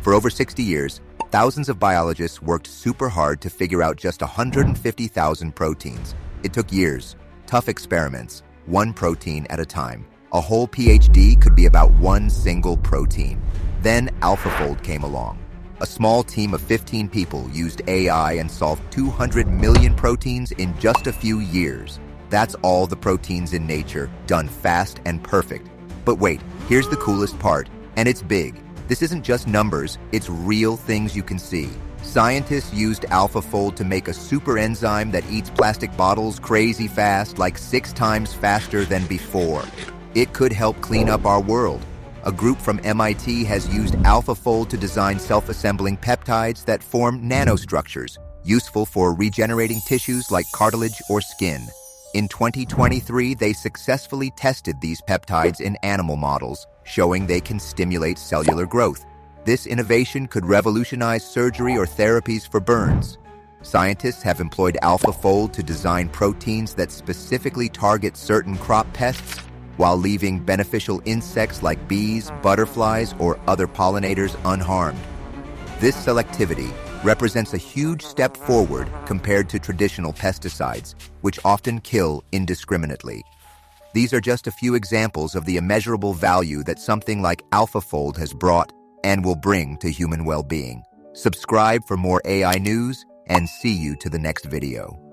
For over 60 years, thousands of biologists worked super hard to figure out just 150,000 proteins. It took years, tough experiments, one protein at a time. A whole PhD could be about one single protein. Then AlphaFold came along. A small team of 15 people used AI and solved 200 million proteins in just a few years. That's all the proteins in nature, done fast and perfect. But wait, here's the coolest part, and it's big. This isn't just numbers, it's real things you can see. Scientists used AlphaFold to make a super enzyme that eats plastic bottles crazy fast, like 6 times faster than before. It could help clean up our world. A group from MIT has used AlphaFold to design self-assembling peptides that form nanostructures, useful for regenerating tissues like cartilage or skin. In 2023, they successfully tested these peptides in animal models, showing they can stimulate cellular growth. This innovation could revolutionize surgery or therapies for burns. Scientists have employed AlphaFold to design proteins that specifically target certain crop pests, while leaving beneficial insects like bees, butterflies, or other pollinators unharmed. This selectivity represents a huge step forward compared to traditional pesticides, which often kill indiscriminately. These are just a few examples of the immeasurable value that something like AlphaFold has brought and will bring to human well-being. Subscribe for more AI news, and see you to the next video.